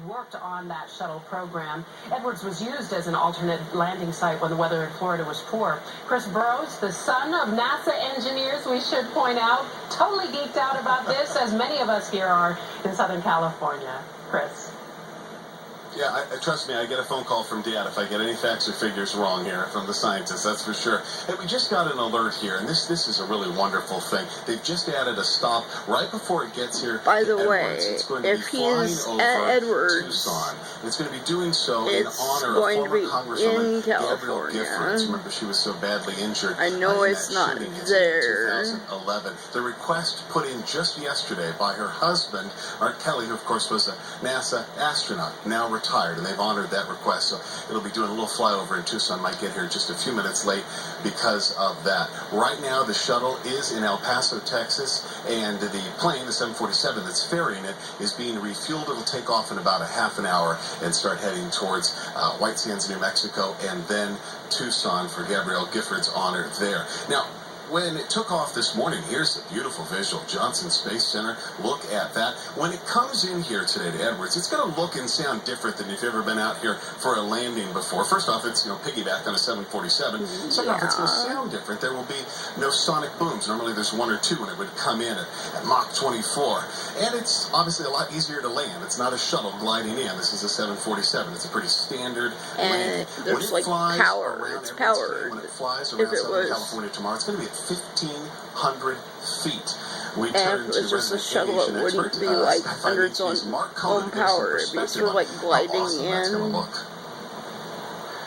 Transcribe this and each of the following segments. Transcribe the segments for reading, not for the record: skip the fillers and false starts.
Worked on that shuttle program. Edwards was used as an alternate landing site when the weather in Florida was poor. Chris Burrows, the son of NASA engineers, we should point out, totally geeked out about this, as many of us here are in Southern California. Chris. Yeah, trust me, I get a phone call from Dad if I get any facts or figures wrong here from the scientists, that's for sure. Hey, we just got an alert here, and this is a really wonderful thing. They've just added a stop right before it gets here. By the way, if he is at Edwards, Tucson. It's going to be doing so in honor of former Congresswoman Gabrielle Giffords. Remember, she was so badly injured. I know it's not there. 2011. The request put in just yesterday by her husband, Art Kelly, who of course was a NASA astronaut, now retired, and they've honored that request. So it'll be doing a little flyover in Tucson. Might get here just a few minutes late because of that. Right now, the shuttle is in El Paso, Texas, and the plane, the 747 that's ferrying it, is being refueled. It'll take off in about a half an hour and start heading towards White Sands, New Mexico, and then Tucson for Gabrielle Giffords' honor there. Now, when it took off this morning, here's a beautiful visual. Johnson Space Center, look at that. When it comes in here today to Edwards, it's going to look and sound different than if you've ever been out here for a landing before. First off, it's, piggyback on a 747. Second off, it's going to sound different. There will be no sonic booms. Normally there's one or two when it would come in at Mach 24. And it's obviously a lot easier to land. It's not a shuttle gliding in. This is a 747. It's a pretty standard and there's like power. It's powered. When it flies around Southern California tomorrow, it's going to be at 1,500 feet. And if it was just a shuttle, it wouldn't be like under its own power. It'd be sort of like gliding in.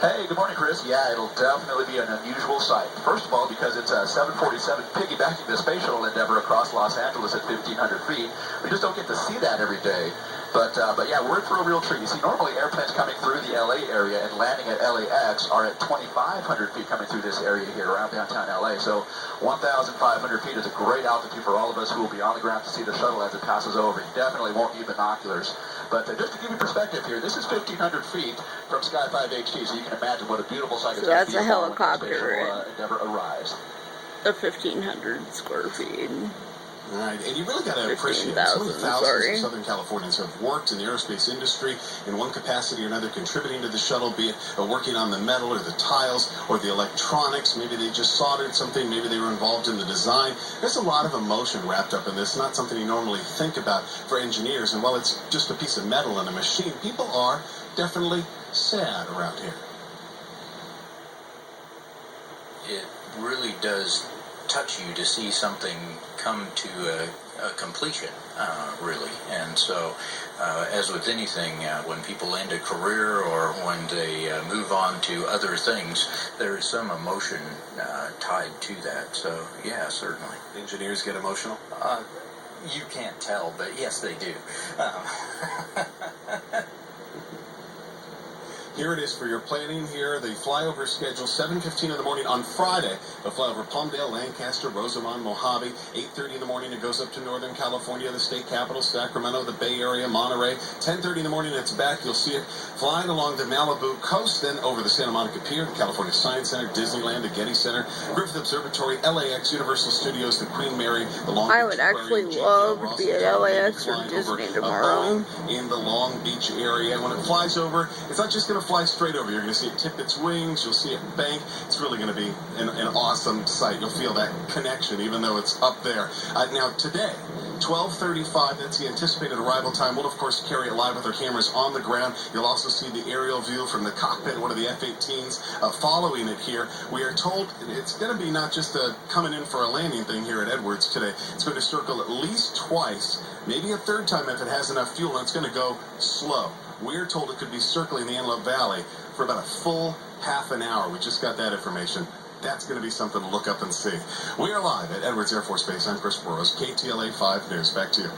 Hey, good morning, Chris. Yeah, it'll definitely be an unusual sight. First of all, because it's a 747 piggybacking the space shuttle endeavor across Los Angeles at 1,500 feet. We just don't get to see that every day. But yeah, we're in for a real treat. You see, normally airplanes coming through the LA area and landing at LAX are at 2,500 feet coming through this area here around downtown LA. So 1,500 feet is a great altitude for all of us who will be on the ground to see the shuttle as it passes over. You definitely won't need binoculars. But just to give you perspective here, this is 1,500 feet from Sky 5 HT, so you can imagine what a beautiful sight it's going to be. That's a helicopter. When the space endeavor arrives. Of 1,500 square feet. All right, and you really got to appreciate some of the thousands of Southern Californians who have worked in the aerospace industry in one capacity or another, contributing to the shuttle, be it working on the metal or the tiles or the electronics. Maybe they just soldered something. Maybe they were involved in the design. There's a lot of emotion wrapped up in this. Not something you normally think about for engineers. And while it's just a piece of metal and a machine, people are definitely sad around here. It really does touch you to see something come to a completion, really. And so, as with anything, when people end a career or when they move on to other things, there is some emotion tied to that. So, yeah, certainly. Engineers get emotional? You can't tell, but yes, they do. Here it is for your planning here. The flyover schedule, 7:15 in the morning on Friday. The flyover Palmdale, Lancaster, Rosamond, Mojave. 8:30 in the morning, it goes up to Northern California, the state capital, Sacramento, the Bay Area, Monterey. 10:30 in the morning, it's back. You'll see it flying along the Malibu coast, then over the Santa Monica Pier, the California Science Center, Disneyland, the Getty Center, Griffith Observatory, LAX, Universal Studios, the Queen Mary, the Long Beach I would actually love to be at LAX or Disney tomorrow. In the Long Beach area. When it flies over, it's not just going to fly straight over. You're going to see it tip its wings. You'll see it bank. It's really going to be an awesome sight. You'll feel that connection, even though it's up there. Now, today, 12:35, that's the anticipated arrival time. We'll, of course, carry it live with our cameras on the ground. You'll also see the aerial view from the cockpit, one of the F-18s following it here. We are told it's going to be not just coming in for a landing thing here at Edwards today. It's going to circle at least twice, maybe a third time if it has enough fuel, and it's going to go slow. We're told it could be circling the Antelope Valley for about a full half an hour. We just got that information. That's going to be something to look up and see. We are live at Edwards Air Force Base. I'm Chris Burrows, KTLA 5 News. Back to you.